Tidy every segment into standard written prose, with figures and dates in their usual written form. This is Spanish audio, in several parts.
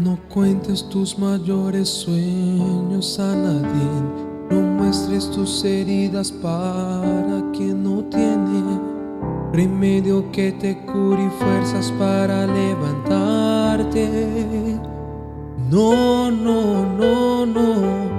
No cuentes tus mayores sueños a nadie, no muestres tus heridas para quien no tiene remedio que te cure y fuerzas para levantarte. No, no, no, no.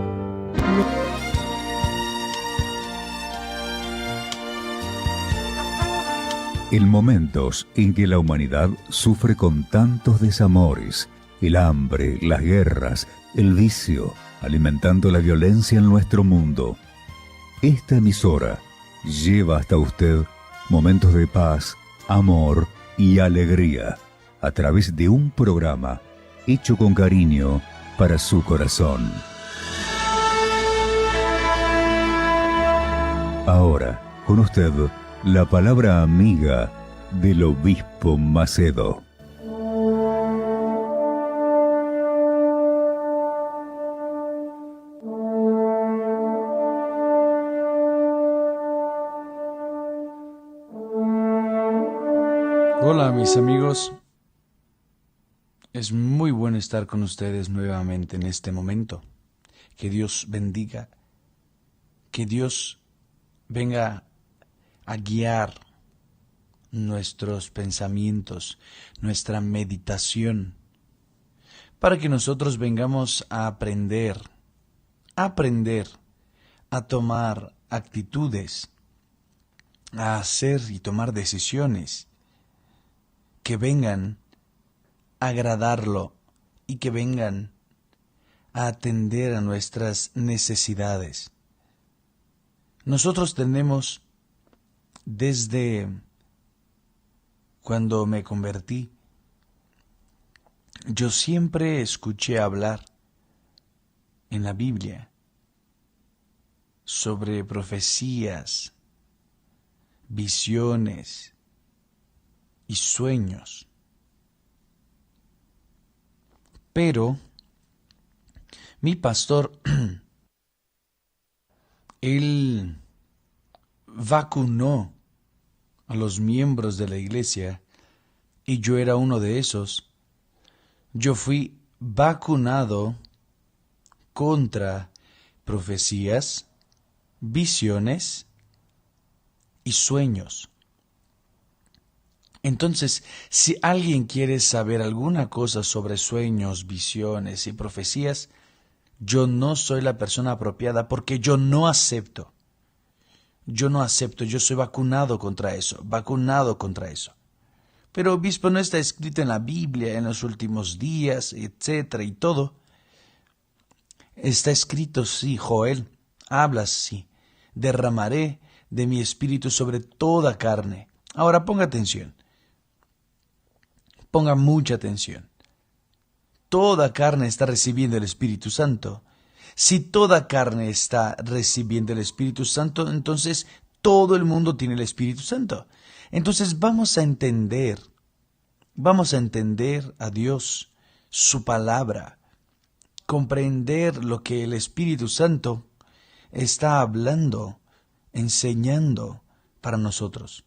En momentos en que la humanidad sufre con tantos desamores, el hambre, las guerras, el vicio, alimentando la violencia en nuestro mundo, esta emisora lleva hasta usted momentos de paz, amor y alegría a través de un programa hecho con cariño para su corazón. Ahora, con usted, la palabra amiga del obispo Macedo. Hola mis amigos, es muy bueno estar con ustedes nuevamente en este momento. Que Dios bendiga, que Dios venga a guiar nuestros pensamientos, nuestra meditación, para que nosotros vengamos a aprender a tomar actitudes, a hacer y tomar decisiones que vengan a agradarlo y que vengan a atender a nuestras necesidades. Nosotros tenemos, desde cuando me convertí, yo siempre escuché hablar en la Biblia sobre profecías, visiones y sueños. Pero mi pastor, él vacunó a los miembros de la iglesia y yo era uno de esos. Yo fui vacunado contra profecías, visiones y sueños. Entonces, si alguien quiere saber alguna cosa sobre sueños, visiones y profecías, yo no soy la persona apropiada porque yo no acepto. Yo soy vacunado contra eso. Pero, obispo, no está escrito en la Biblia en los últimos días, etcétera, y todo. Está escrito, sí, Joel, habla así: derramaré de mi espíritu sobre toda carne. Ahora ponga atención. Ponga mucha atención. Toda carne está recibiendo el Espíritu Santo. Si toda carne está recibiendo el Espíritu Santo, entonces todo el mundo tiene el Espíritu Santo. Entonces vamos a entender a Dios, su palabra, comprender lo que el Espíritu Santo está hablando, enseñando para nosotros.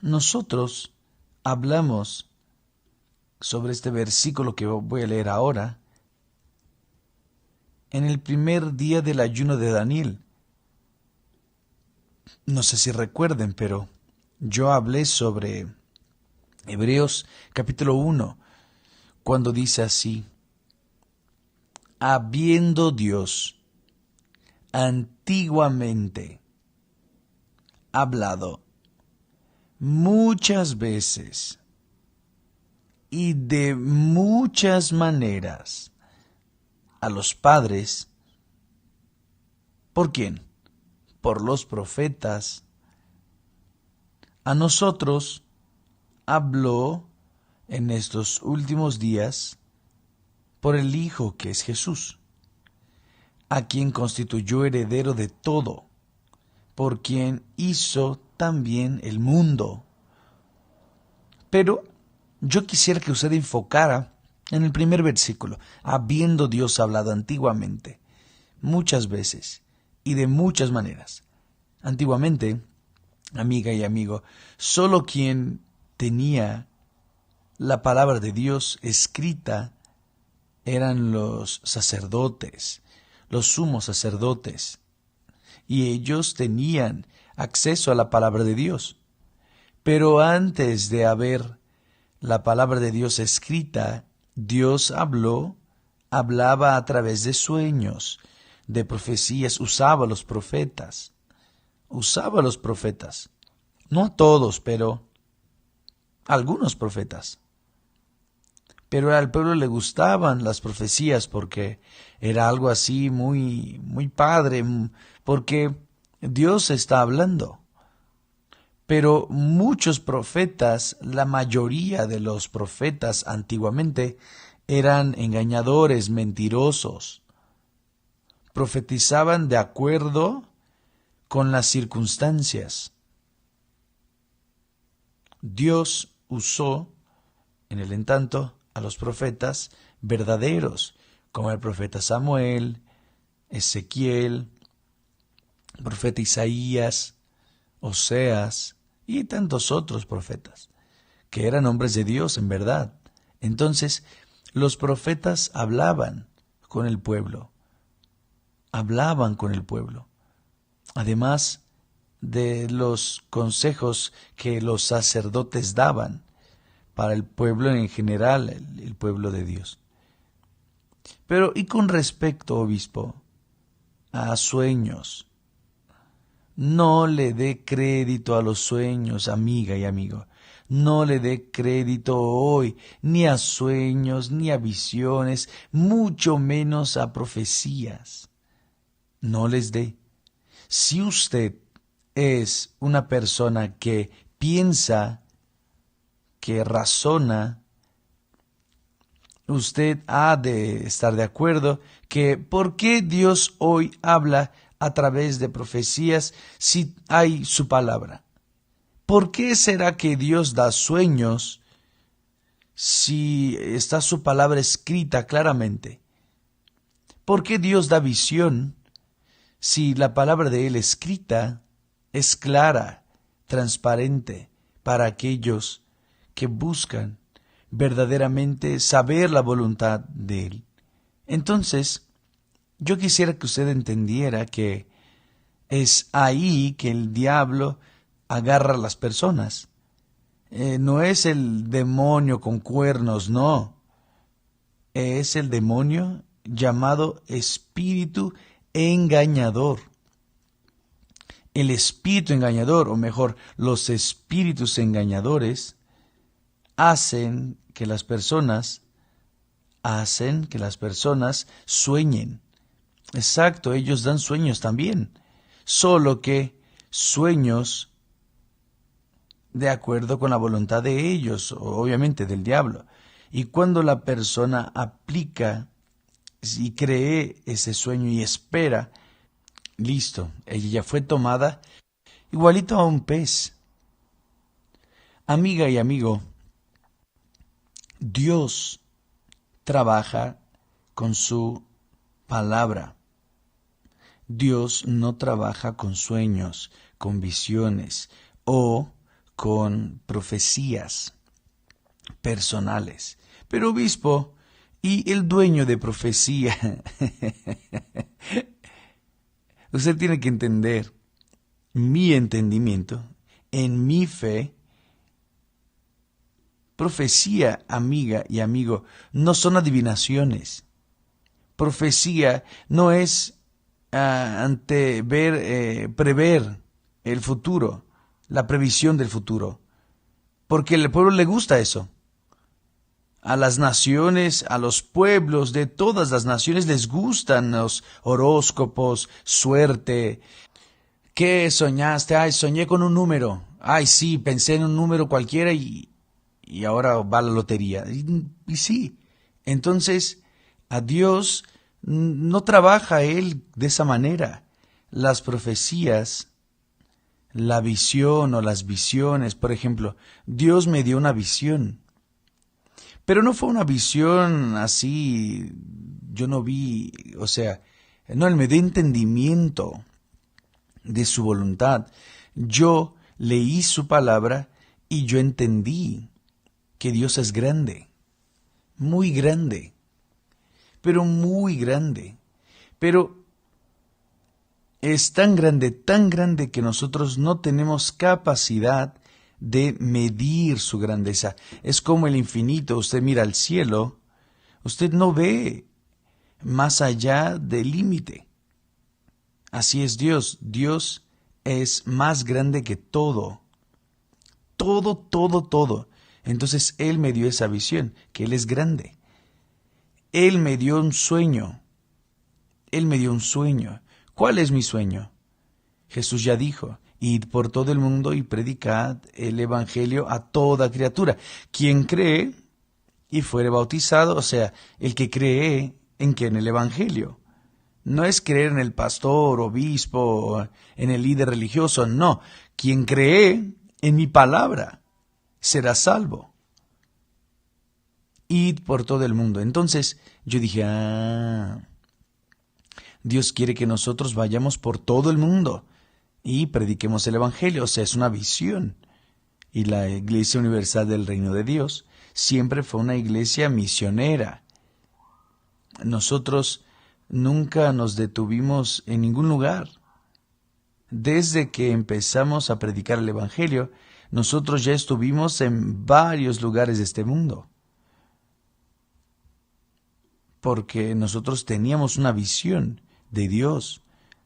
Nosotros hablamos sobre este versículo que voy a leer ahora en el primer día del ayuno de Daniel. No sé si recuerden, pero yo hablé sobre Hebreos capítulo 1, cuando dice así: habiendo Dios antiguamente hablado muchas veces y de muchas maneras a los padres. ¿Por quién? Por los profetas. A nosotros habló en estos últimos días por el Hijo, que es Jesús, a quien constituyó heredero de todo, por quien hizo también el mundo. Pero yo quisiera que usted enfocara en el primer versículo: habiendo Dios hablado antiguamente, muchas veces y de muchas maneras. Antiguamente, amiga y amigo, solo quien tenía la palabra de Dios escrita eran los sacerdotes, los sumos sacerdotes, y ellos tenían acceso a la palabra de Dios. Pero antes de haber la palabra de Dios escrita, Dios hablaba a través de sueños, de profecías, usaba a los profetas. No a todos, pero a algunos profetas. Pero al pueblo le gustaban las profecías porque era algo así muy, muy padre, porque Dios está hablando. Pero muchos profetas, la mayoría de los profetas antiguamente, eran engañadores, mentirosos. Profetizaban de acuerdo con las circunstancias. Dios usó, en el entanto, a los profetas verdaderos, como el profeta Samuel, Ezequiel, el profeta Isaías, Oseas y tantos otros profetas, que eran hombres de Dios en verdad. Entonces, los profetas hablaban con el pueblo, además de los consejos que los sacerdotes daban para el pueblo en general, el pueblo de Dios. Pero, y con respecto, obispo, a sueños, no le dé crédito a los sueños, amiga y amigo. No le dé crédito hoy ni a sueños, ni a visiones, mucho menos a profecías. No les dé. Si usted es una persona que piensa, que razona, usted ha de estar de acuerdo que ¿por qué Dios hoy habla a través de profecías si hay su palabra? ¿Por qué será que Dios da sueños si está su palabra escrita claramente? ¿Por qué Dios da visión si la palabra de Él escrita es clara, transparente para aquellos que buscan verdaderamente saber la voluntad de Él? Entonces, yo quisiera que usted entendiera que es ahí que el diablo agarra a las personas. No es el demonio con cuernos, no. Es el demonio llamado espíritu engañador. El espíritu engañador, o mejor, los espíritus engañadores, hacen que las personas sueñen. Exacto, ellos dan sueños también, solo que sueños de acuerdo con la voluntad de ellos, obviamente del diablo. Y cuando la persona aplica y cree ese sueño y espera, listo, ella ya fue tomada, igualito a un pez. Amiga y amigo, Dios trabaja con su palabra. Dios no trabaja con sueños, con visiones o con profecías personales. Pero obispo, ¿y el dueño de profecía? Usted tiene que entender, mi entendimiento, en mi fe, profecía, amiga y amigo, no son adivinaciones. Profecía no es prever el futuro, la previsión del futuro, porque al pueblo le gusta eso. A las naciones, a los pueblos de todas las naciones les gustan los horóscopos, suerte. ¿Qué soñaste? Ay, soñé con un número. Ay, sí, pensé en un número cualquiera y ahora va a la lotería. Y sí, entonces a Dios no trabaja Él de esa manera. Las profecías, la visión o las visiones, por ejemplo, Dios me dio una visión. Pero no fue una visión así, yo no vi, no, Él me dio entendimiento de su voluntad. Yo leí su palabra y yo entendí. que Dios es grande, muy grande, pero muy grande. Pero es tan grande que nosotros no tenemos capacidad de medir su grandeza. Es como el infinito. Usted mira al cielo, usted no ve más allá del límite. Así es Dios. Dios es más grande que todo. Todo, todo, todo. Entonces Él me dio esa visión, que Él es grande. Él me dio un sueño. Él me dio un sueño. ¿Cuál es mi sueño? Jesús ya dijo, id por todo el mundo y predicad el evangelio a toda criatura. Quien cree y fuere bautizado, o sea, el que cree en que en el evangelio. No es creer en el pastor, obispo, en el líder religioso, no. Quien cree en mi palabra será salvo. Id por todo el mundo. Entonces yo dije, Dios quiere que nosotros vayamos por todo el mundo y prediquemos el evangelio. O sea, es una visión. Y la Iglesia Universal del Reino de Dios siempre fue una iglesia misionera. Nosotros nunca nos detuvimos en ningún lugar. Desde que empezamos a predicar el evangelio, nosotros ya estuvimos en varios lugares de este mundo. Porque nosotros teníamos una visión de Dios,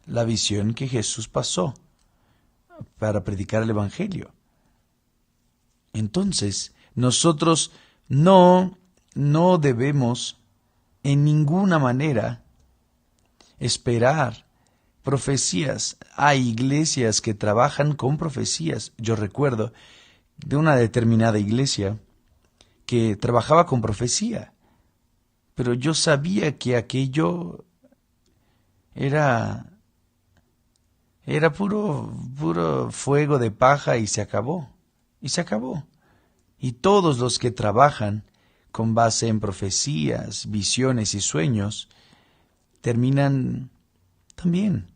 la visión que Jesús pasó para predicar el evangelio. Entonces, nosotros no debemos en ninguna manera esperar profecías. Hay iglesias que trabajan con profecías. Yo recuerdo de una determinada iglesia que trabajaba con profecía, pero yo sabía que aquello era puro fuego de paja y se acabó. Y se acabó. Y todos los que trabajan con base en profecías, visiones y sueños, terminan también.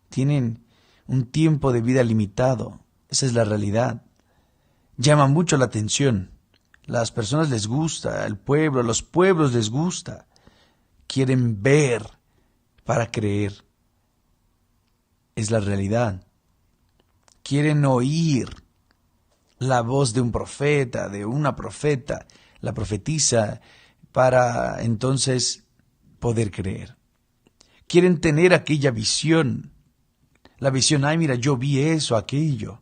Tienen un tiempo de vida limitado. Esa es la realidad. Llama mucho la atención. Las personas les gusta, al pueblo, a los pueblos les gusta. Quieren ver para creer. Es la realidad. Quieren oír la voz de un profeta, de una profeta, la profetisa, para entonces poder creer. Quieren tener aquella visión. La visión, mira, yo vi eso, aquello.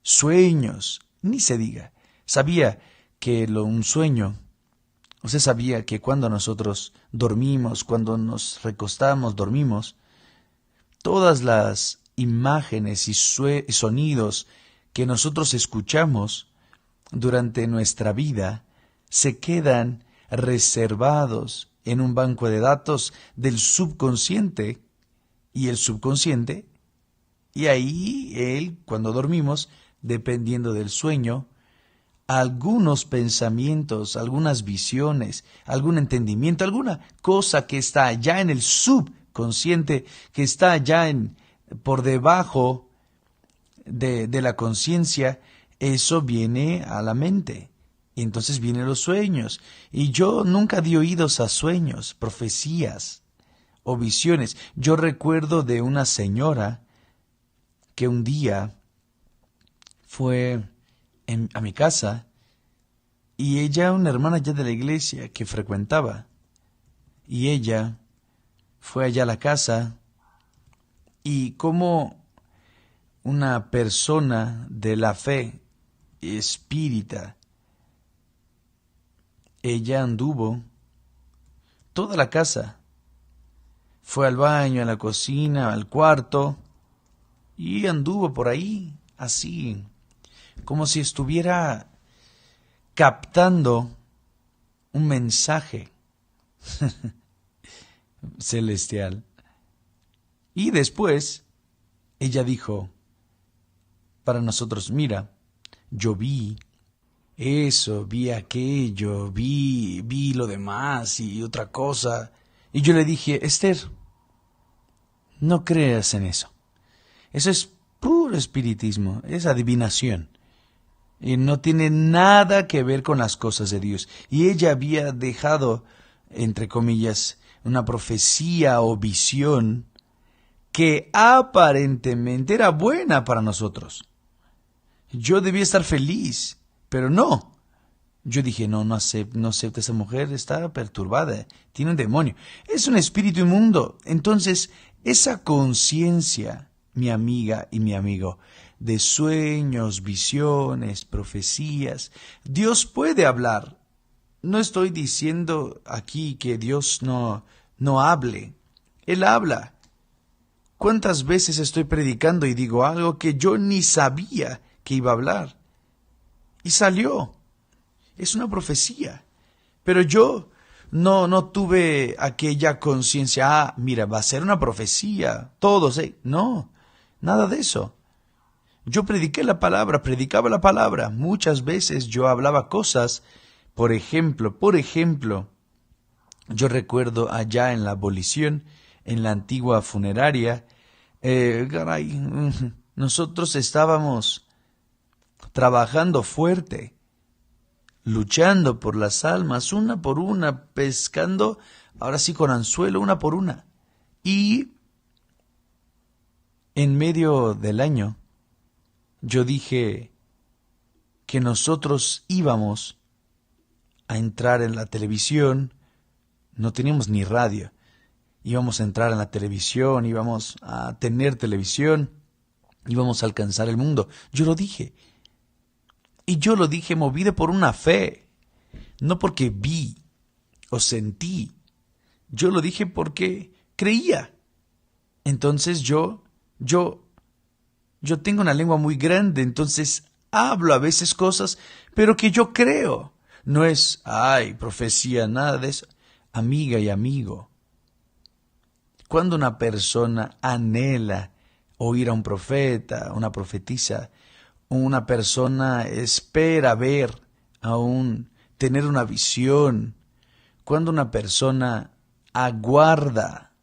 Sueños, ni se diga. Sabía que un sueño, usted sabía que cuando nosotros dormimos, cuando nos recostamos, dormimos, todas las imágenes y sonidos que nosotros escuchamos durante nuestra vida se quedan reservados en un banco de datos del subconsciente, y el subconsciente, y ahí cuando dormimos, dependiendo del sueño, algunos pensamientos, algunas visiones, algún entendimiento, alguna cosa que está allá en el subconsciente, que está allá por debajo de la conciencia, eso viene a la mente. Y entonces vienen los sueños. Y yo nunca di oídos a sueños, profecías o visiones. Yo recuerdo de una señora que un día fue a mi casa, y ella, una hermana ya de la iglesia que frecuentaba, y ella fue allá a la casa, y como una persona de la fe espírita, ella anduvo toda la casa, fue al baño, a la cocina, al cuarto, y anduvo por ahí, así, como si estuviera captando un mensaje celestial. Y después ella dijo para nosotros, mira, yo vi eso, vi aquello, vi lo demás y otra cosa. Y yo le dije, Esther, no creas en eso. Eso es puro espiritismo, es adivinación. y no tiene nada que ver con las cosas de Dios. Y ella había dejado, entre comillas, una profecía o visión que aparentemente era buena para nosotros. Yo debía estar feliz, pero no. Yo dije, no acepta, esa mujer está perturbada, tiene un demonio, es un espíritu inmundo. Entonces, esa conciencia, mi amiga y mi amigo, de sueños, visiones, profecías, Dios puede hablar. No estoy diciendo aquí que Dios no hable. Él habla. ¿Cuántas veces estoy predicando y digo algo que yo ni sabía que iba a hablar? Y salió. Es una profecía. Pero yo no tuve aquella conciencia, mira, va a ser una profecía, todos, no, nada de eso. Yo predicaba la palabra. Muchas veces yo hablaba cosas, por ejemplo, yo recuerdo allá en la abolición, en la antigua funeraria, nosotros estábamos trabajando fuerte, luchando por las almas, una por una, pescando, ahora sí con anzuelo, una por una. Y en medio del año, yo dije que nosotros íbamos a entrar en la televisión, no teníamos ni radio, íbamos a entrar en la televisión, íbamos a tener televisión, íbamos a alcanzar el mundo. Yo lo dije. Y yo lo dije movido por una fe, no porque vi o sentí. Yo lo dije porque creía. Entonces yo tengo una lengua muy grande, entonces hablo a veces cosas, pero que yo creo. No es, profecía, nada de eso. Amiga y amigo, cuando una persona anhela oír a un profeta, una profetisa, una persona espera ver tener una visión, cuando una persona aguarda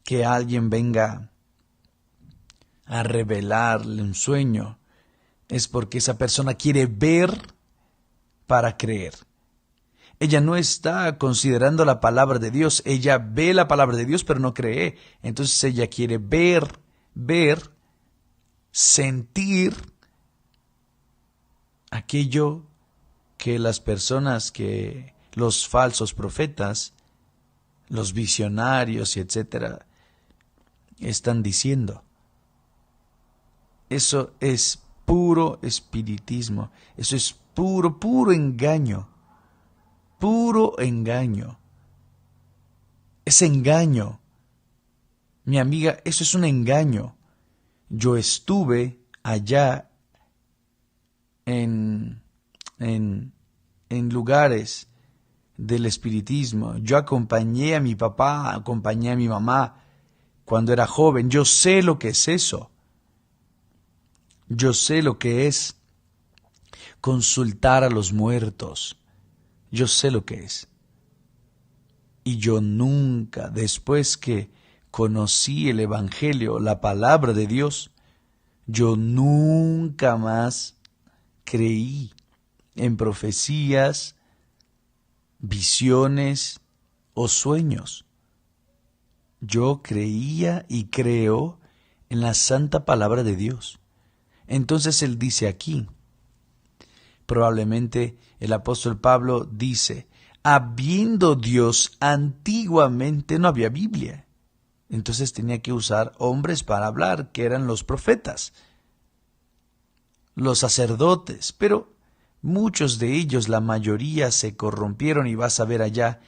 que alguien venga a revelarle un sueño, es porque esa persona quiere ver para creer. Ella no está considerando la palabra de Dios, ella ve la palabra de Dios pero no cree. Entonces ella quiere ver, sentir aquello que las personas, que los falsos profetas, los visionarios y etcétera, están diciendo. Eso es puro espiritismo, eso es puro engaño. Puro engaño. Es engaño. Mi amiga, eso es un engaño. Yo estuve allá en lugares del espiritismo. Yo acompañé a mi papá, acompañé a mi mamá cuando era joven. Yo sé lo que es eso. Yo sé lo que es consultar a los muertos. Yo sé lo que es. Y yo nunca, después que conocí el Evangelio, la palabra de Dios, yo nunca más creí en profecías, visiones o sueños. Yo creía y creo en la santa palabra de Dios. Entonces él dice aquí, probablemente el apóstol Pablo dice, habiendo Dios antiguamente no había Biblia. Entonces tenía que usar hombres para hablar, que eran los profetas, los sacerdotes, pero muchos de ellos, la mayoría, se corrompieron y vas a ver allá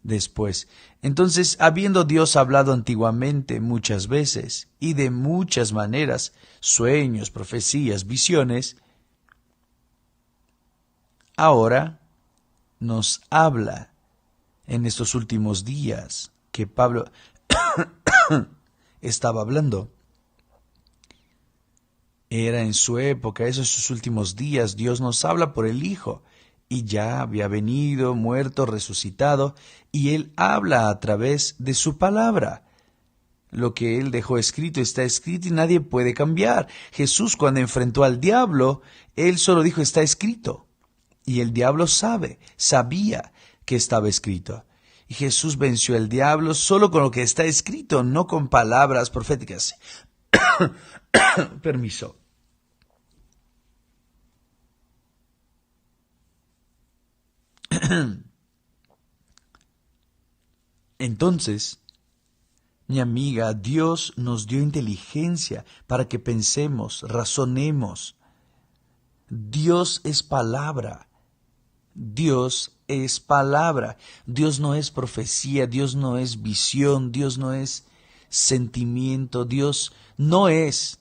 después. Entonces, habiendo Dios hablado antiguamente muchas veces y de muchas maneras, sueños, profecías, visiones, ahora nos habla en estos últimos días que Pablo estaba hablando. Era en su época, esos sus últimos días, Dios nos habla por el Hijo, y ya había venido, muerto, resucitado, y Él habla a través de su palabra. Lo que Él dejó escrito está escrito y nadie puede cambiar. Jesús, cuando enfrentó al diablo, Él solo dijo está escrito. Y el diablo sabía que estaba escrito. Y Jesús venció al diablo solo con lo que está escrito, no con palabras proféticas. Permiso. Entonces, mi amiga, Dios nos dio inteligencia para que pensemos, razonemos. Dios es palabra. Dios es palabra. Dios no es profecía, Dios no es visión, Dios no es sentimiento, Dios no es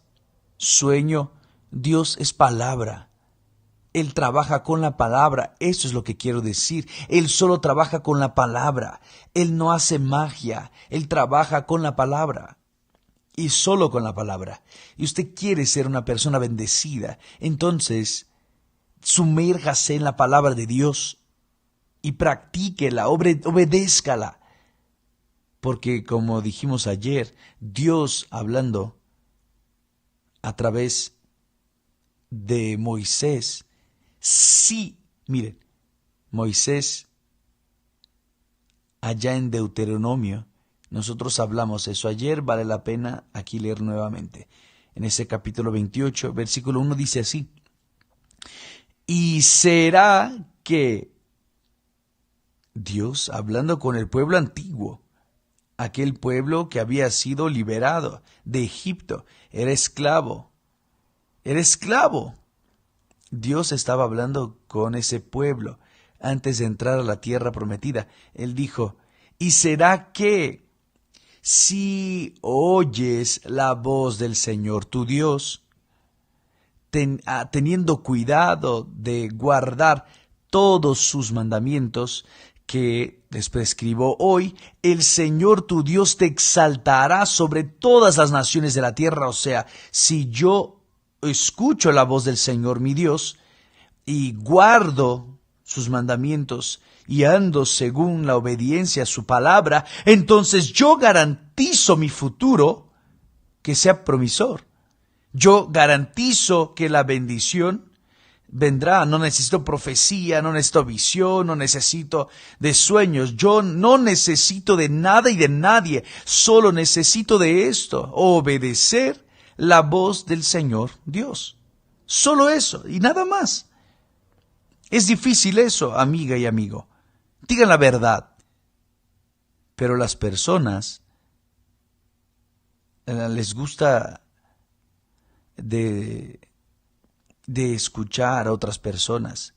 sueño, Dios es palabra. Él trabaja con la palabra, eso es lo que quiero decir. Él solo trabaja con la palabra. Él no hace magia, Él trabaja con la palabra. Y solo con la palabra. Y usted quiere ser una persona bendecida, entonces sumérjase en la palabra de Dios y practíquela, obedézcala. Porque como dijimos ayer, Dios hablando a través de Moisés, sí, miren, Moisés, allá en Deuteronomio, nosotros hablamos eso ayer, vale la pena aquí leer nuevamente. En ese capítulo 28, versículo 1 dice así: y será que Dios, hablando con el pueblo antiguo, aquel pueblo que había sido liberado de Egipto, era esclavo. Dios estaba hablando con ese pueblo antes de entrar a la tierra prometida. Él dijo, y será que si oyes la voz del Señor tu Dios, teniendo cuidado de guardar todos sus mandamientos que les prescribo hoy, el Señor tu Dios te exaltará sobre todas las naciones de la tierra. O sea, si yo escucho la voz del Señor mi Dios y guardo sus mandamientos y ando según la obediencia a su palabra, entonces yo garantizo mi futuro que sea promisor. Yo garantizo que la bendición vendrá. No necesito profecía, no necesito visión, no necesito de sueños. Yo no necesito de nada y de nadie. Solo necesito de esto: obedecer la voz del Señor Dios. Solo eso y nada más. Es difícil eso, amiga y amigo. Digan la verdad. Pero las personas les gusta de escuchar a otras personas.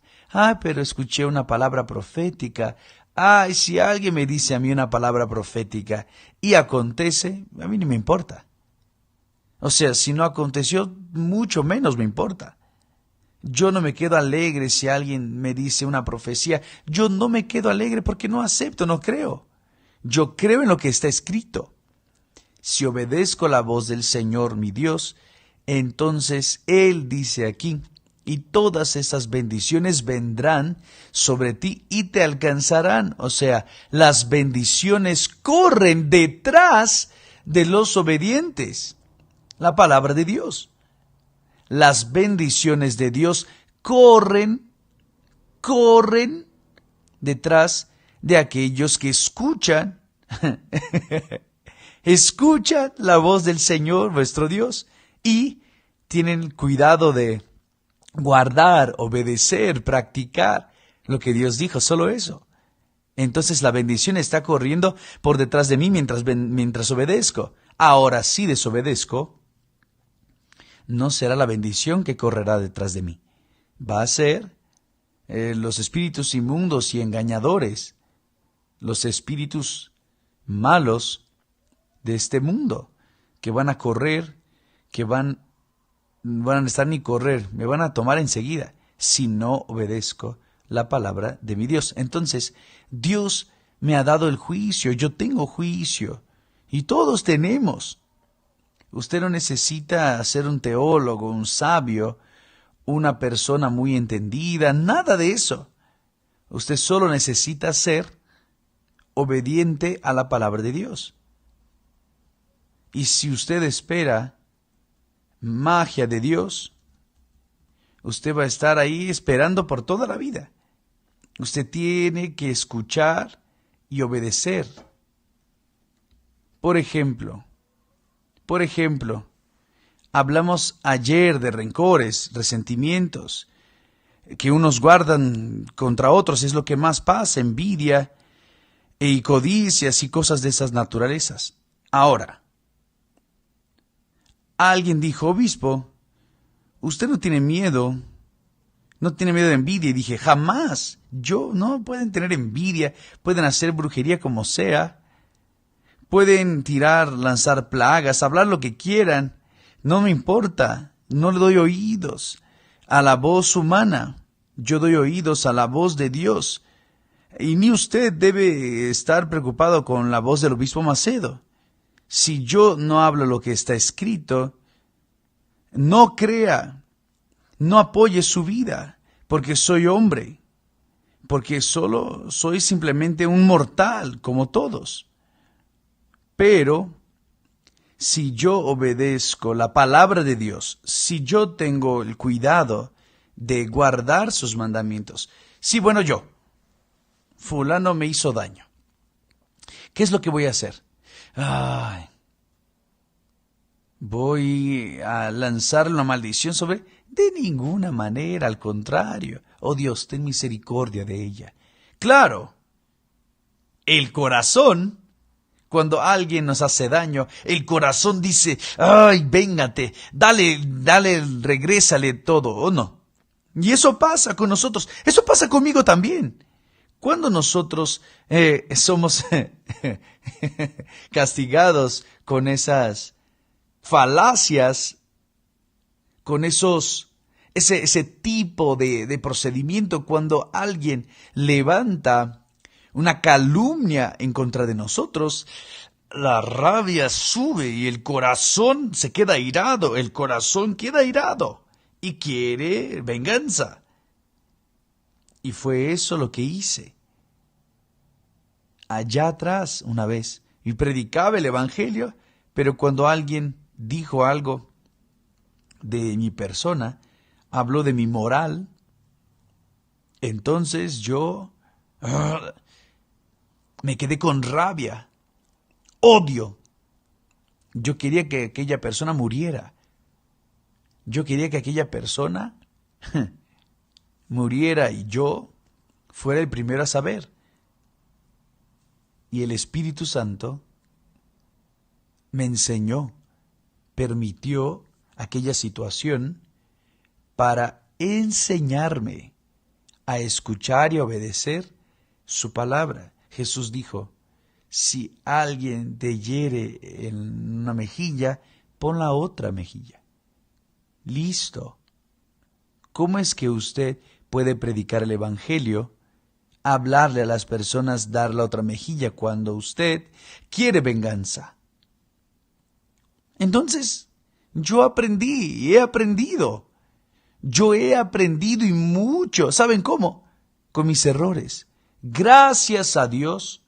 Pero escuché una palabra profética. Si alguien me dice a mí una palabra profética y acontece, a mí no me importa. O sea, si no aconteció, mucho menos me importa. Yo no me quedo alegre si alguien me dice una profecía. Yo no me quedo alegre porque no acepto, no creo. Yo creo en lo que está escrito. Si obedezco la voz del Señor mi Dios, entonces Él dice aquí, y todas esas bendiciones vendrán sobre ti y te alcanzarán. O sea, las bendiciones corren detrás de los obedientes. La palabra de Dios. Las bendiciones de Dios corren detrás de aquellos que escuchan, escuchan la voz del Señor, nuestro Dios, y tienen cuidado de guardar, obedecer, practicar lo que Dios dijo, solo eso. Entonces la bendición está corriendo por detrás de mí mientras obedezco. Ahora, si desobedezco, no será la bendición que correrá detrás de mí. Va a ser los espíritus inmundos y engañadores, los espíritus malos de este mundo, que van a correr, que van a estar ni correr, me van a tomar enseguida, si no obedezco la palabra de mi Dios. Entonces, Dios me ha dado el juicio, yo tengo juicio, y todos tenemos. Usted no necesita ser un teólogo, un sabio, una persona muy entendida, nada de eso. Usted solo necesita ser obediente a la palabra de Dios. Y si usted espera magia de Dios, usted va a estar ahí esperando por toda la vida. Usted tiene que escuchar y obedecer. Por ejemplo, hablamos ayer de rencores, resentimientos, que unos guardan contra otros, es lo que más pasa, envidia y codicias y cosas de esas naturalezas. Ahora, alguien dijo, obispo, usted no tiene miedo de envidia. Y dije, jamás, no pueden tener envidia, pueden hacer brujería como sea, pueden tirar, lanzar plagas, hablar lo que quieran, no me importa, no le doy oídos a la voz humana, yo doy oídos a la voz de Dios. Y ni usted debe estar preocupado con la voz del obispo Macedo. Si yo no hablo lo que está escrito, no crea, no apoye su vida, porque soy hombre, porque solo soy simplemente un mortal como todos. Pero si yo obedezco la palabra de Dios, si yo tengo el cuidado de guardar sus mandamientos, fulano me hizo daño, ¿qué es lo que voy a hacer? ¿Voy a lanzar una maldición sobre? De ninguna manera, al contrario. Oh Dios, ten misericordia de ella. Claro, el corazón, cuando alguien nos hace daño, el corazón dice, ay, véngate, dale, regrésale todo, ¿o no? Y eso pasa con nosotros, eso pasa conmigo también. Cuando nosotros somos castigados con esas falacias, con ese tipo de procedimiento, cuando alguien levanta una calumnia en contra de nosotros, la rabia sube y el corazón se queda irado, y quiere venganza. Y fue eso lo que hice. Allá atrás, una vez, y predicaba el Evangelio, pero cuando alguien dijo algo de mi persona, habló de mi moral, entonces yo me quedé con rabia, odio. Yo quería que aquella persona muriera. Yo quería que aquella persona muriera y yo fuera el primero a saber. Y el Espíritu Santo me enseñó, permitió aquella situación para enseñarme a escuchar y obedecer su palabra. Jesús dijo, si alguien te hiere en una mejilla, pon la otra mejilla. Listo. ¿Cómo es que usted puede predicar el Evangelio, hablarle a las personas, dar la otra mejilla cuando usted quiere venganza? Entonces, yo aprendí y he aprendido. Yo he aprendido y mucho. ¿Saben cómo? Con mis errores. Gracias a Dios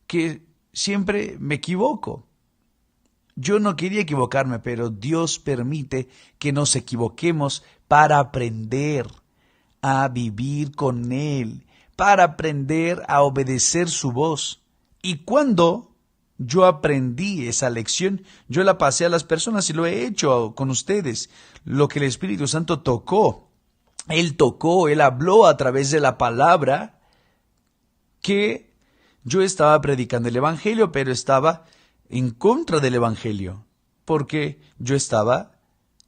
que siempre me equivoco. Yo no quería equivocarme, pero Dios permite que nos equivoquemos para aprender a vivir con Él, para aprender a obedecer su voz. Y cuando yo aprendí esa lección, yo la pasé a las personas y lo he hecho con ustedes. Lo que el Espíritu Santo tocó, Él habló a través de la palabra, que yo estaba predicando el Evangelio, pero estaba en contra del Evangelio, porque yo estaba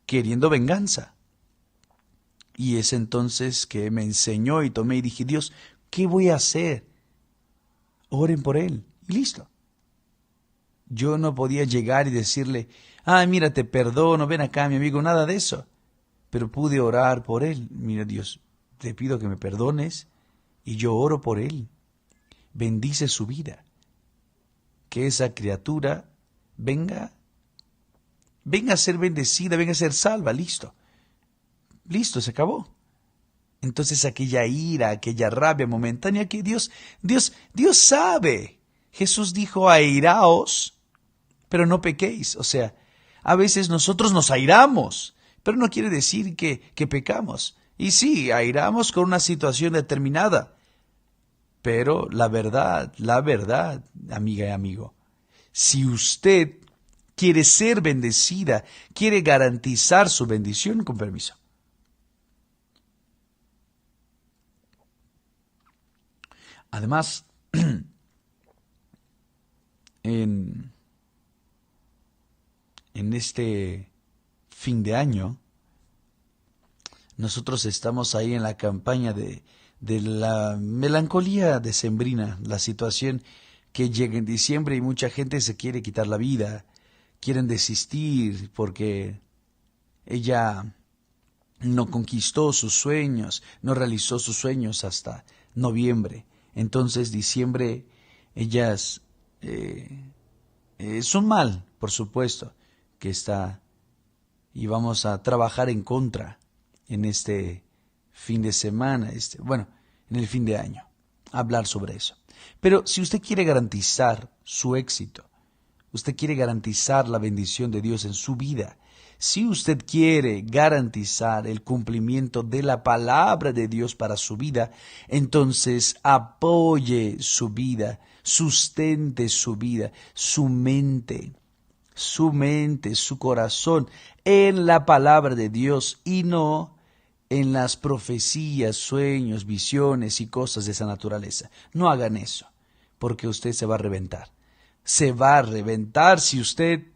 queriendo venganza. Y es entonces que me enseñó y tomé y dije, Dios, ¿qué voy a hacer? Oren por él. Y listo. Yo no podía llegar y decirle, mira, te perdono, ven acá, mi amigo, nada de eso. Pero pude orar por él. Mira, Dios, te pido que me perdones y yo oro por él. Bendice su vida. Que esa criatura venga a ser bendecida, venga a ser salva, listo. Listo, se acabó. Entonces aquella ira, aquella rabia momentánea que Dios sabe. Jesús dijo, airaos, pero no pequéis. O sea, a veces nosotros nos airamos, pero no quiere decir que pecamos. Y sí, airamos con una situación determinada. Pero la verdad, amiga y amigo, si usted quiere ser bendecida, quiere garantizar su bendición, con permiso. Además, en este fin de año, nosotros estamos ahí en la campaña de la melancolía decembrina, la situación que llega en diciembre y mucha gente se quiere quitar la vida, quieren desistir porque ella no conquistó sus sueños, no realizó sus sueños hasta noviembre. Entonces, diciembre, ellas es un mal, por supuesto, que está y vamos a trabajar en contra en este fin de semana, en el fin de año, hablar sobre eso. Pero si usted quiere garantizar su éxito, usted quiere garantizar la bendición de Dios en su vida, si usted quiere garantizar el cumplimiento de la palabra de Dios para su vida, entonces apoye su vida, sustente su vida, su mente, su corazón en la palabra de Dios y no en las profecías, sueños, visiones y cosas de esa naturaleza. No hagan eso, porque usted se va a reventar. Se va a reventar si usted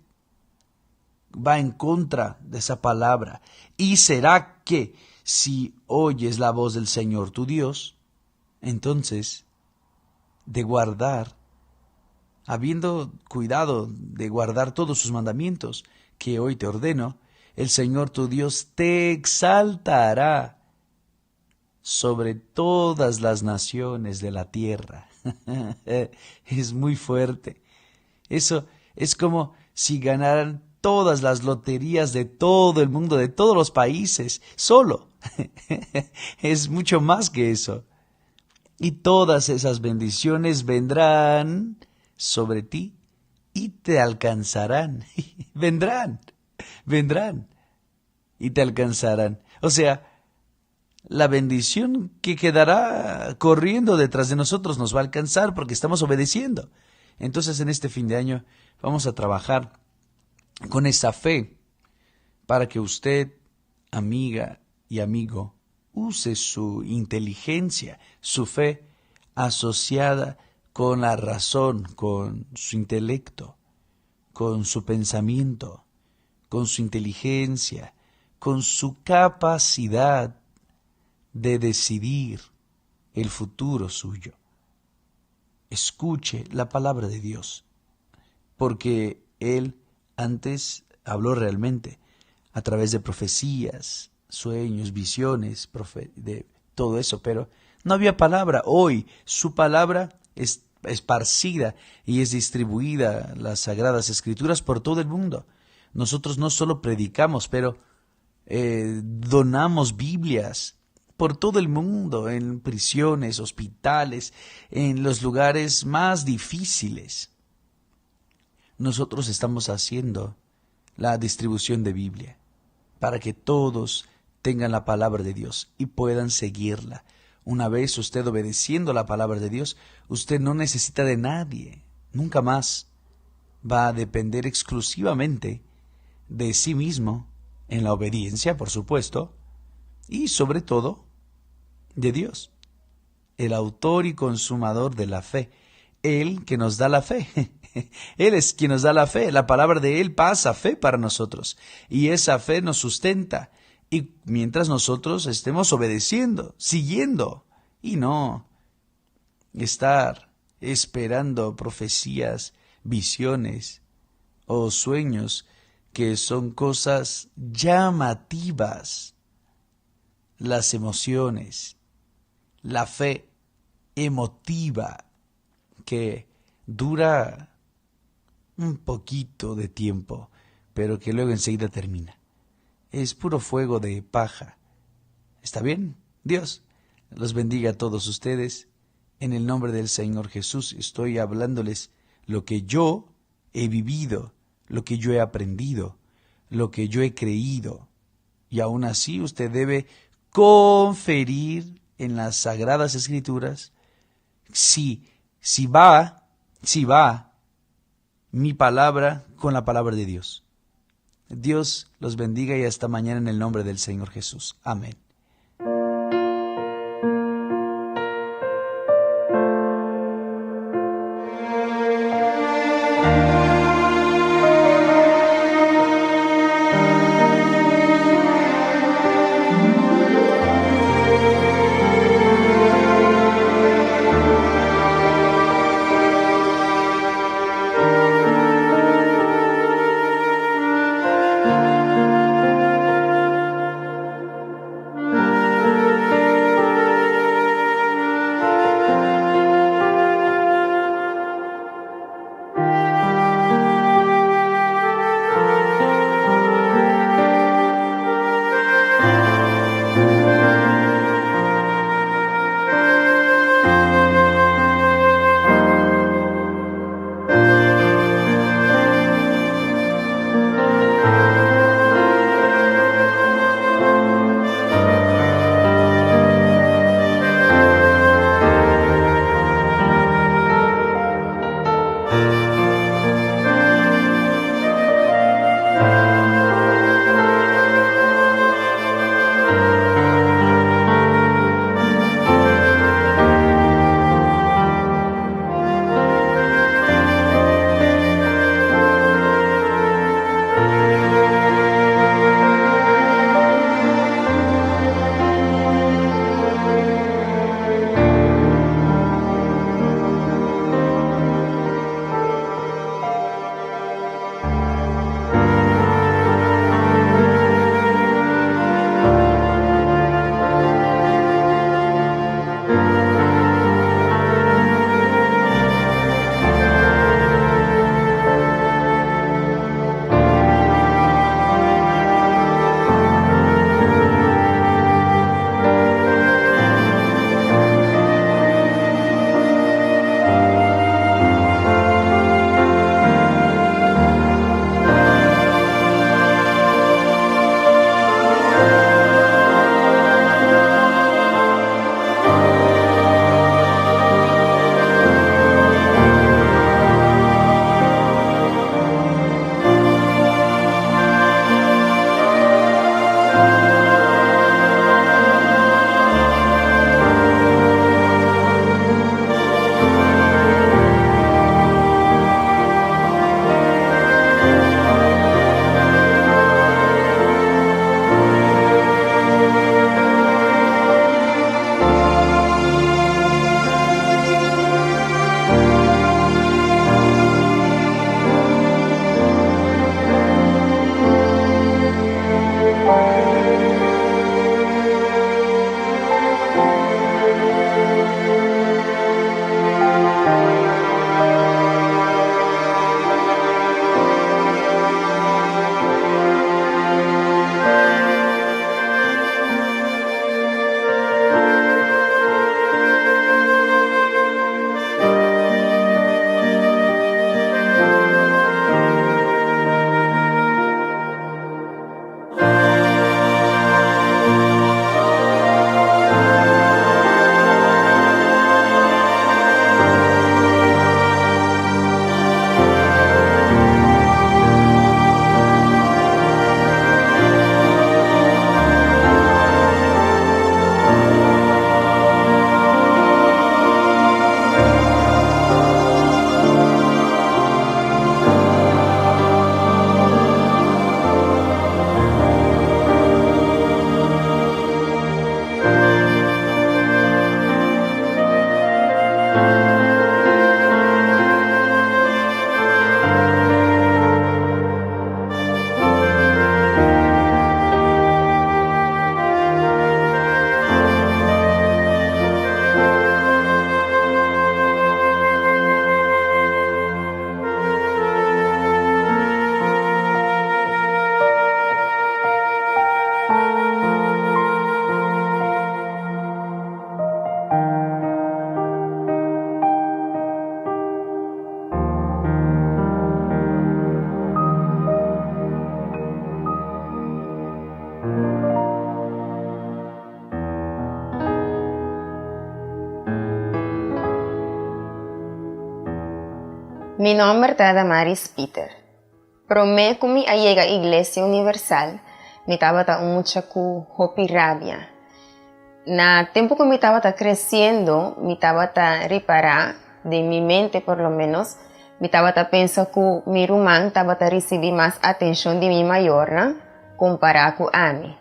va en contra de esa palabra. Y será que si oyes la voz del Señor tu Dios, entonces de guardar, habiendo cuidado de guardar todos sus mandamientos que hoy te ordeno, el Señor tu Dios te exaltará sobre todas las naciones de la tierra. Es muy fuerte. Eso es como si ganaran todas las loterías de todo el mundo, de todos los países, solo. Es mucho más que eso. Y todas esas bendiciones vendrán sobre ti y te alcanzarán. Vendrán y te alcanzarán. O sea, la bendición que quedará corriendo detrás de nosotros nos va a alcanzar porque estamos obedeciendo. Entonces, en este fin de año vamos a trabajar con esa fe para que usted, amiga y amigo, use su inteligencia, su fe asociada con la razón, con su intelecto, con su pensamiento, con su inteligencia, con su capacidad de decidir el futuro suyo. Escuche la palabra de Dios, porque Él antes habló realmente a través de profecías, sueños, visiones, de todo eso, pero no había palabra. Hoy su palabra es esparcida y es distribuida, las Sagradas Escrituras, por todo el mundo. Nosotros no solo predicamos, pero donamos Biblias por todo el mundo, en prisiones, hospitales, en los lugares más difíciles. Nosotros estamos haciendo la distribución de Biblia para que todos tengan la palabra de Dios y puedan seguirla. Una vez usted obedeciendo la palabra de Dios, usted no necesita de nadie, nunca más. Va a depender exclusivamente de sí mismo, en la obediencia, por supuesto, y sobre todo de Dios, el autor y consumador de la fe, Él que nos da la fe. Él es quien nos da la fe, la palabra de Él pasa fe para nosotros, y esa fe nos sustenta, y mientras nosotros estemos obedeciendo, siguiendo, y no estar esperando profecías, visiones o sueños que son cosas llamativas, las emociones, la fe emotiva que dura un poquito de tiempo, pero que luego enseguida termina. Es puro fuego de paja. ¿Está bien? Dios los bendiga a todos ustedes. En el nombre del Señor Jesús estoy hablándoles lo que yo he vivido lo que yo he aprendido, lo que yo he creído. Y aún así usted debe conferir en las Sagradas Escrituras si va mi palabra con la palabra de Dios. Dios los bendiga y hasta mañana en el nombre del Señor Jesús. Amén. Mi nombre es Damaris Peter. Pero me que me llega a Iglesia Universal, me estaba mucha hopi rabia. Na tiempo que me estaba creciendo, me estaba reparar de mi mente por lo menos, me estaba pensando que mi hermano estaba recibir más atención de mi mayor, ¿no? Comparado con a mí.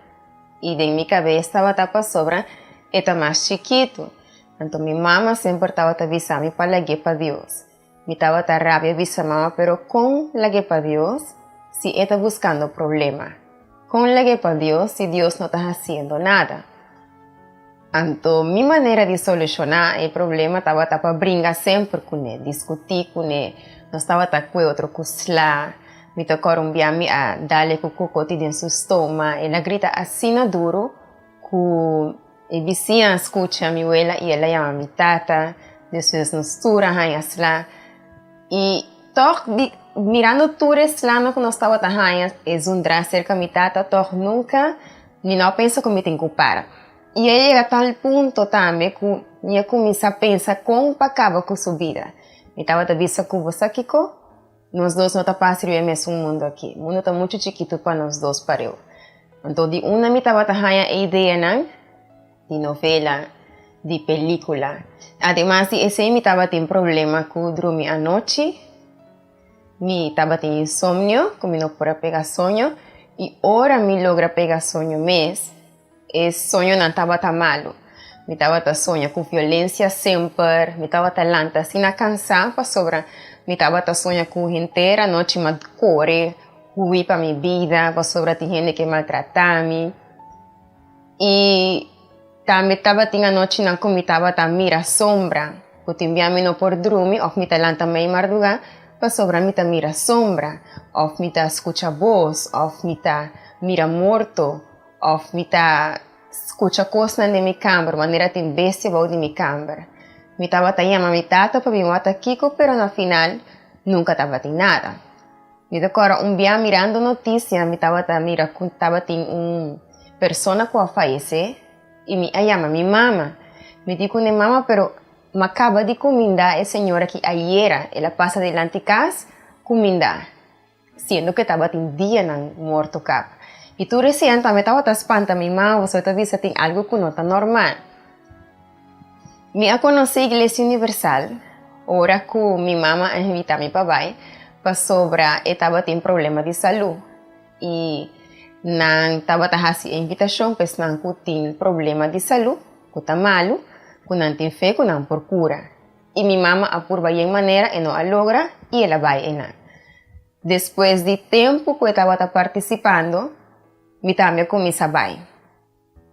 Y de mi cabeza estaba sobra, era más chiquito. Entonces mi mamá siempre estaba avisando para la guía para Dios. Me estaba rabia avisando mamá, pero con la guía para Dios, si está buscando problema. Con la guía para Dios, si Dios no está haciendo nada. Entonces, mi manera de solucionar el problema estaba para brincar siempre con él, discutir con él. No estaba con otro cusla. Me tocó enviarme a darle con cocote en su estómago. Ella grita así na duro que el vecino escucha a mi abuela y ella llama a mi tata. Después nos tura a asla. Y todo mirando tures lá que nos estaba tajando es un drama cerca de mi tata. Todo nunca, ni no pienso que me tengo que culpar. E aí llega a tal punto também que eu comecei a pensar como acaba com sua vida. Eu estava pensando com você aqui, nós dois não estamos passando o mesmo mundo aqui. O mundo está muito chiquito para nós dois, para eu. Então, de uma me estava tendo a ideia, né? De novela, de película. Además, esse aí me estava tendo problema com dormir à noite. Me estava tendo insônia, como não podia pegar sonho. E ora me logra pegar sonho mesmo. Esse sonho não estava tão malo. Me estava sonhando com violência sempre. Me estava lenta, assim, na cansada para sobrar. Me estava sonhando com inteira noite, mas corre, ruim para minha vida, para sobrar tem gente que maltrata-me. E também estava tendo a noite na que me estava mira sombra. Porque enviava-me não por dormir, ou me estava lenta meio madrugada, para sobrar me mira sombra. Ou me escuta voz, ou me mira morto. Of me escucha coisas na minha câmara, maneira de bestia de minha câmara. Me estava chamando minha tata para me matar Kiko, pero no final nunca estava tendo nada. Me decora dia mirando notícia, me estava mirando que estava tendo pessoa que faleceu e me chama minha mama. Me digo ne mama, pero me acaba de comendar a senhora que ayer ela passa delante de casa comendar, sendo que estava tendo dia morto capa. E tu recién também estava espantando minha mãe, você talvez tem algo que não está normal. Me conheci a Igreja Universal, ora que minha mãe invita meu pai para sobre estava tendo problema de saúde. E não estava fazendo invitação, pois não tem problema de saúde, que está malo, que não tem fé, que não procura. E minha mãe apurva de maneira e não a logra, e ela vai em Depois de tempo que eu estava participando, me também começa a vai.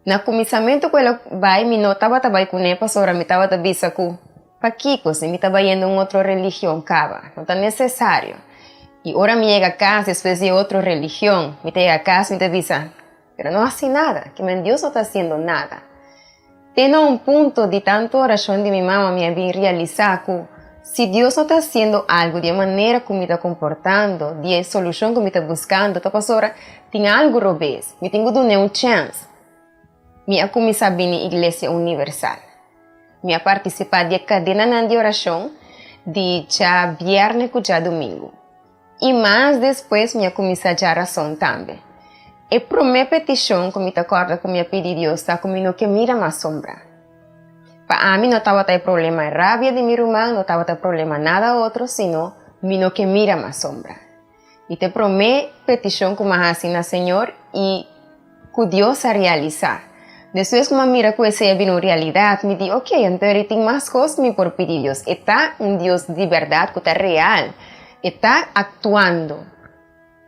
No começamento que ela vai, me não estava com ela, pastora, me estava avisando que para Kiko, se me estava indo em outra religião, cava, não está necessário. E agora me chega a casa, depois de outra religião, me chega a casa e me avisa, pero não assim nada, que meu Deus não está fazendo nada. Tem ponto de tanta oração de minha mãe me havia realizado que se Deus não está fazendo algo de maneira como me está comportando, de solução que me está buscando, então, pastora, tem algo robês, me tenho dado uma chance. Me começar a vir na Igreja Universal. Me participar de cadena de oração de já viernes e já domingo. E mais depois me começar a oração também. E para minha petição, que me está acorda com minha pedido Deus, está comigo que mira mais sombra. Para mim não estava tendo problema de rabia de meu irmão, não estava tendo problema nada outro, sino mino que mira mais sombra. E te prometo petição como assim na Senhor e que Deus a realizar. Depois que mira que essa vino realidade, me diz, ok, então ele tem mais coisas me por pedir Deus. Está Deus de verdade, que está real, está actuando.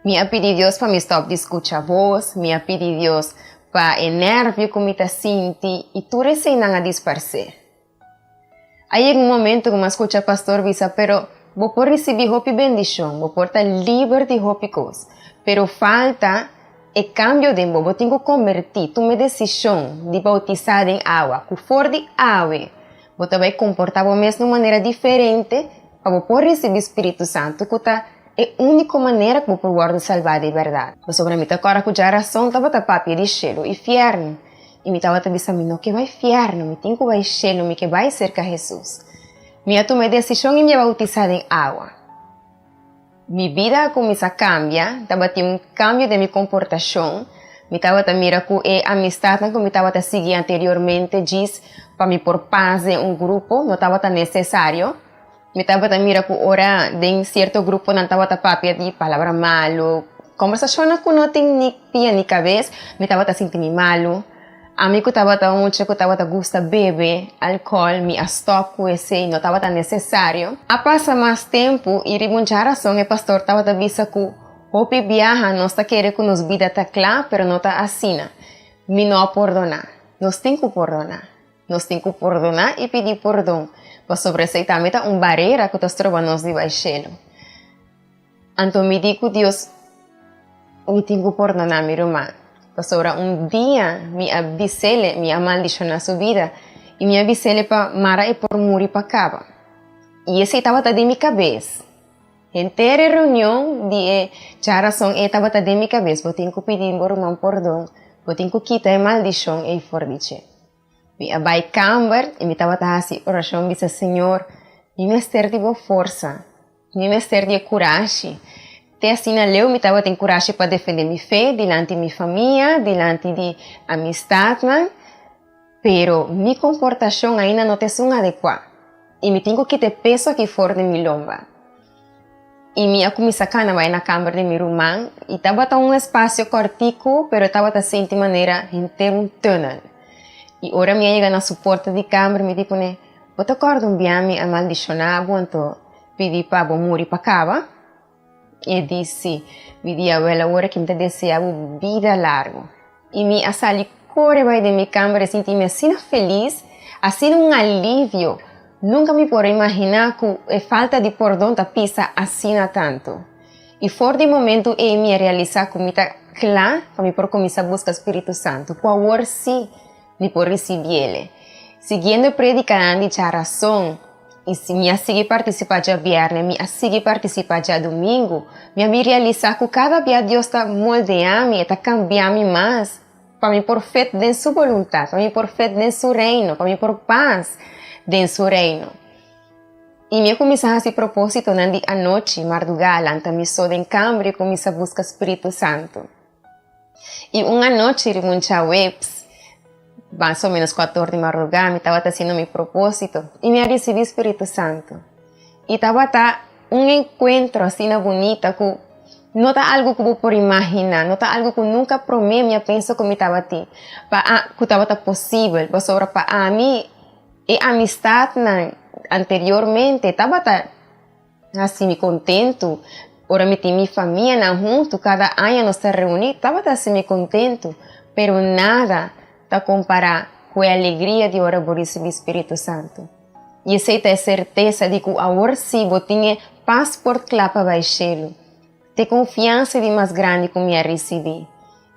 Me pedir Deus para me stop de escuchar voz, me pedir Deus para o nervio que me está sentindo e tudo isso não a dispersar. Aí momento que me escucha pastor dice, pero vou por receber hopi bendição, vou por estar livre de hopi coisas, pero falta e cambio de vou tenho que convertir uma decisão de bautizar em água, que for de água, vou também comportar mesmo de maneira diferente para poder receber o Espírito Santo, que está é a única maneira que vou poder salvar de verdade. Mas sobre mim, agora que já razão estava papi de cielo, inferno, e me estava pensando, não que vai inferno, me tenho que vai cielo, me que vai cerca Jesus. Me tomei decisão e me bautizar em água. mi vida comienza a cambiar, estaba teniendo un cambio de mi comportación, me estaba mira que amistad que me estaba seguir anteriormente, diz, para mí por paz de un grupo, no estaba tan necesario, me estaba mira que ahora de cierto grupo no estaba papia de palabra malo, conversación que no tenía ni pie ni cabeza, me estaba sintiendo malo. A mí que estaba mucho que estaba gusta beber alcohol, me stop com esse, não estava tan necesario. A passa mais tempo e muita razão o pastor estava vista que o viaja não está querendo que nos vida tá clara, pero não está assim. Me não perdonar, nós tem que perdonar, nós tem que perdonar e pedir perdão. Para sobreaceitar meta barreira que nós trovamos debaixo. Então me digo Deus, eu tenho que perdonar meu irmão. Pastora, dia me avisele, me amaldicionar sua vida e me avisele para mara e por morir para acaba. E esse estava de minha cabeça. Inteira reunião de razão estava de minha cabeça. Eu tenho que pedir por um perdão. Eu tenho que quitar a maldição e fordice. Me abai câmara e me estava assim, oração, disse Senhor, me ester de boa força, me ester de coragem. Até assim, eu me estava tendo coragem para defender minha fé, diante de minha família, diante de amistade, pero minha comportação ainda não é adequada. E me tenho que ter peso aqui fora de minha lomba. E me comecei a vai na câmara de minha irmã, e estava um espaço cortico, pero estava assim de maneira inteira um túnel. E ora me chega na suporte de câmara, me digo, vou te acordar me amaldicionar, então pedi para morrer para cá. E disse, me disse, abuela, agora que me deseava vida larga. E me assali corre vai de minha câmara, senti-me assim feliz, assim alívio. Nunca me podia imaginar que a falta de perdão da pisa assim tanto. E fora de momento, eu me realizar que me está claro, para me por começar a buscar o Espírito Santo. Por agora, sim, me por receber ele. Seguindo predicando de razão, e se me seguir participar de viernes, me seguir participar de domingo, me realizar que cada dia Deus está moldeando, está cambiando mais, para me por fé de sua vontade, para me por fé de seu reino, para me por paz de seu reino. E me começar esse propósito à noite, madrugada, antes me sou em câmara e comecei a buscar o Espírito Santo. E uma noite, eu muita webs, mais ou menos 14 de madrugada, me estava fazendo meu propósito e me recebi o Espírito Santo. E estava encontro assim bonita que não está algo que eu posso imaginar, não está algo que nunca prometi, me penso que me estava que estava possível, para mim e amistade anteriormente estava assim me contento. Ora me tinha minha família junto, cada ano nós nos reunimos, estava assim me contento, pero nada a comparar com a alegria de ora por receber o Espírito Santo. E essa é a certeza de que agora sim eu tinha paz por lá para baixá-lo. Ter confiança de mais grande que me recebi.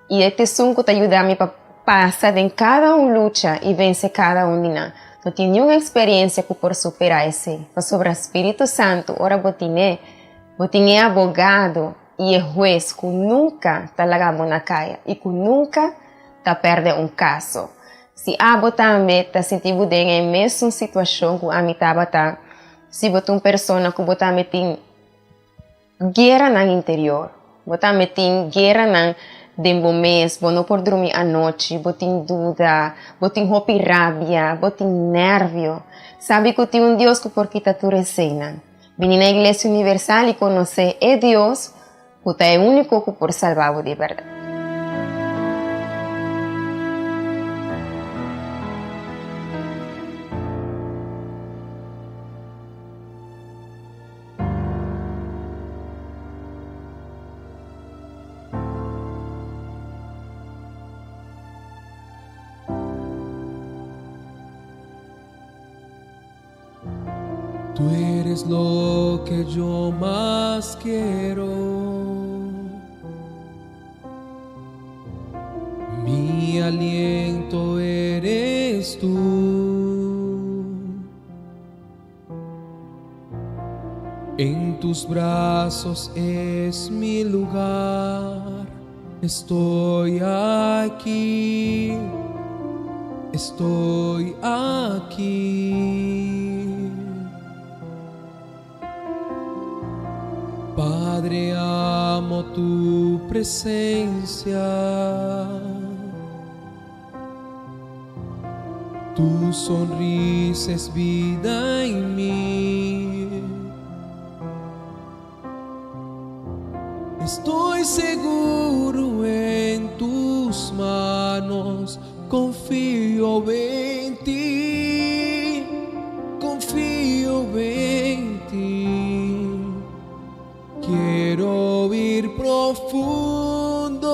E este sunco te ajuda a para passar em cada luta e vencer cada de nós. Não tenho nenhuma experiência que por superar esse. Mas sobre o Espírito Santo, ora eu tinha abogado e juiz que nunca te lagamos na caia e que nunca tá perde caso. Se a também tá sentindo bem em mesma situação que a mim tá, se botar uma pessoa que botar tem guerra no interior, botar tem guerra na dentro mês, não pode dormir à noite, botem dúvida, botem rabia, botem nervio, sabe que tem Deus que por quita tu recena. Vim na Igreja Universal e conhecer Deus, que é o único que por salvar de verdade. Tú eres lo que yo más quiero. Mi aliento eres tú. En tus brazos es mi lugar. Estoy aquí. Estoy aquí. Padre, amo tu presencia. Tu sonrisa es vida en mí. Estoy seguro en tus manos, confío en ti, confío en ti. Quiero ir profundo,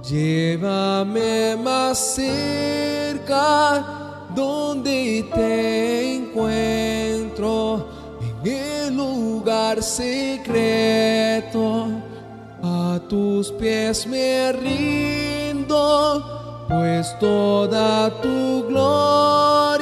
llévame más cerca, donde te encuentro, en el lugar secreto. A tus pies me rindo, pues toda tu gloria